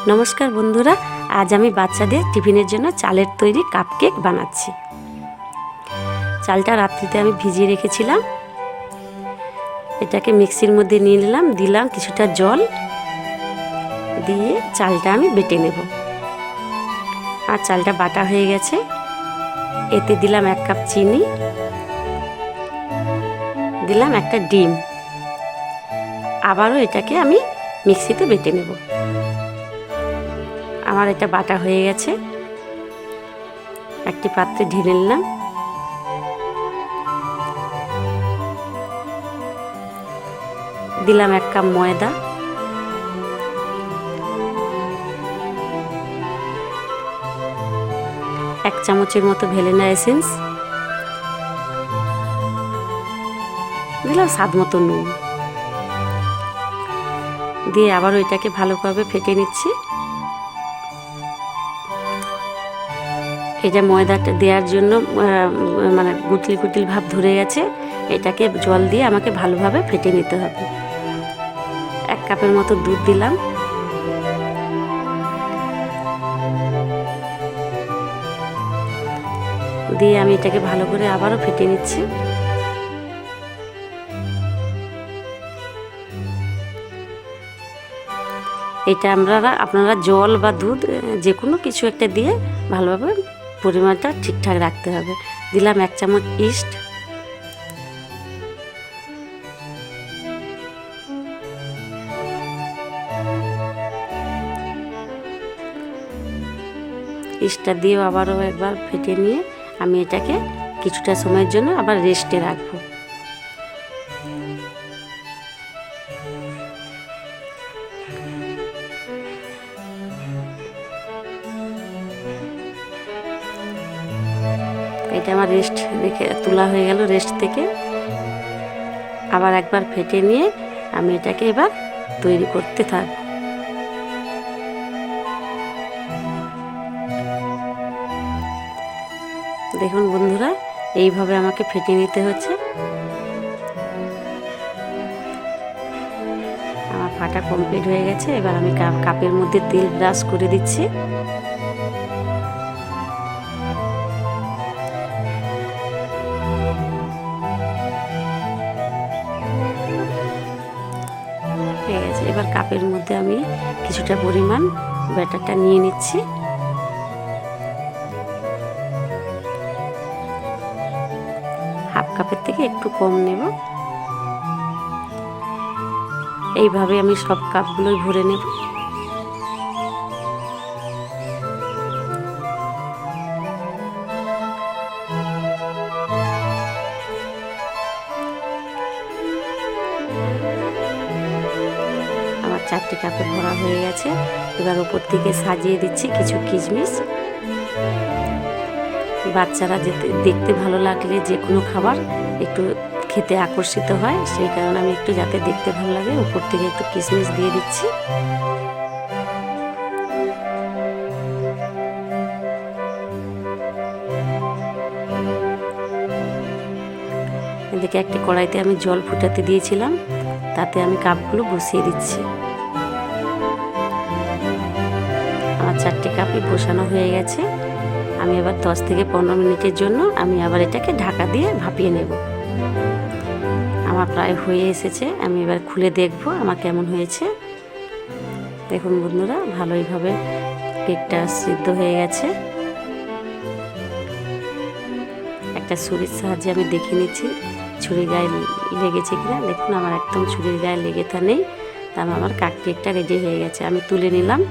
নমস্কার বন্ধুরা, আজ আমি বাচ্চাদের টিফিনের জন্য চালের তৈরি কাপকেক বানাচ্ছি। চালটা রাত্রিতে আমি ভিজিয়ে রেখেছিলাম। এটাকে মিক্সির মধ্যে নিয়ে নিলাম, দিলাম কিছুটা জল, দিয়ে চালটা আমি বেটে নেব। আর চালটা বাটা হয়ে গেছে। এতে দিলাম 1 কাপ চিনি, দিলাম একটা ডিম। আবারও এটাকে আমি মিক্সিতে বেটে নেব। আমার এটা বাটা হয়ে গেছে। একটি পাত্রে ঢেলে নিলাম। দিলাম 1 কাপ ময়দা, এক চামচের মতো ভ্যানিলা এসেন্স, দিলাম স্বাদ মতো নুন, দিয়ে আবারও এটাকে ভালোভাবে ফেটে নিচ্ছি। এটা ময়দাটা দেওয়ার জন্য মানে গুটলি গুটলি ভাব ধরে গেছে। এটাকে জল দিয়ে আমাকে ভালোভাবে ফেটে নিতে হবে। 1 কাপের মতো দুধ দিলাম, দিয়ে আমি এটাকে ভালো করে আবারও ফেটে নিচ্ছি। এটা আপনারা জল বা দুধ যে কোনো কিছু একটা দিয়ে ভালোভাবে পরিমাণটা ঠিকঠাক রাখতে হবে। দিলাম 1 চামচ ইস্ট, ইস্টটা দিয়েও আবারও একবার ফেটে নিয়ে আমি এটাকে কিছুটা সময়ের জন্য আবার রেস্টে রাখবো। এটা আমার রেস্ট রেখে তোলা হয়ে গেল। রেস্ট থেকে আবার একবার ফেটে নিয়ে আমি এটাকে এবার তৈরি করতে থাকবো। দেখুন বন্ধুরা, এইভাবে আমাকে ফেটে নিতে হচ্ছে। আমার ফাটা কমপ্লিট হয়ে গেছে। এবার আমি কাপের মধ্যে তেল ব্রাশ করে দিচ্ছি। হয়ে গেছে। এবার কাপের মধ্যে আমি কিছুটা পরিমাণ ব্যাটারটা নিয়ে নিচ্ছি। হাফ কাপের থেকে একটু কম নেব। এইভাবে আমি সব কাপগুলোই ভরে নেব। আমার 4টে কাপে ভরা হয়ে গেছে। এবার উপর থেকে সাজিয়ে দিচ্ছি কিছু কিশমিশ। বাচ্চারা দেখতে ভালো লাগলে যে কোনো খাবার একটু খেতে আকর্ষিত হয়, সেই কারণে আমি একটু যাতে দেখতে ভালো লাগে উপর থেকে একটু কিশমিশ দিয়ে দিচ্ছি। এদিকে একটি কড়াইতে আমি জল ফুটাতে দিয়েছিলাম, তাতে আমি কাপগুলো বসিয়ে দিচ্ছি। আমার 4টে কাপই বসানো হয়ে গেছে। আমি এবার 10 থেকে 15 মিনিটের জন্য আমি আবার এটাকে ঢাকা দিয়ে ভাপিয়ে নেব। আমার প্রায় হয়ে এসেছে। আমি এবার খুলে দেখব আমার কেমন হয়েছে। দেখুন বন্ধুরা, ভালোইভাবে কেকটা সিদ্ধ হয়ে গেছে। একটা ছুরির সাহায্যে আমি দেখে নিচ্ছি ছুরির গায়ে লেগেছে কিনা। দেখুন আমার একদম ছুরির গায়ে লেগে তা নেই। তার আমার কেকটা রেডি হয়ে গেছে। আমি তুলে নিলাম।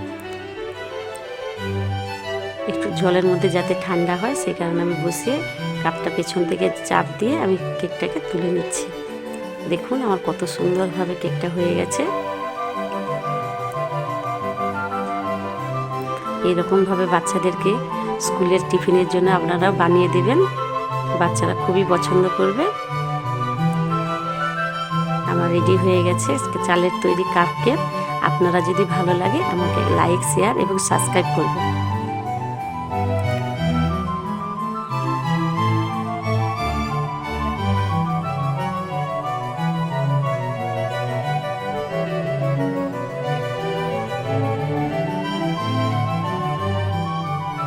একটু জলের মধ্যে যাতে ঠান্ডা হয় সেই কারণে আমি বসিয়ে কাপটা পেছন থেকে চাপ দিয়ে আমি কেকটাকে তুলে নিচ্ছি। দেখুন আমার কত সুন্দরভাবে কেকটা হয়ে গেছে। এইরকমভাবে বাচ্চাদেরকে স্কুলের টিফিনের জন্য আপনারা বানিয়ে দেবেন। বাচ্চারা খুবই পছন্দ করবে। আমার রেডি হয়ে গেছে চালের তৈরি কাপকেক। আপনারা যদি ভালো লাগে আমাকে লাইক, শেয়ার এবং সাবস্ক্রাইব করবেন।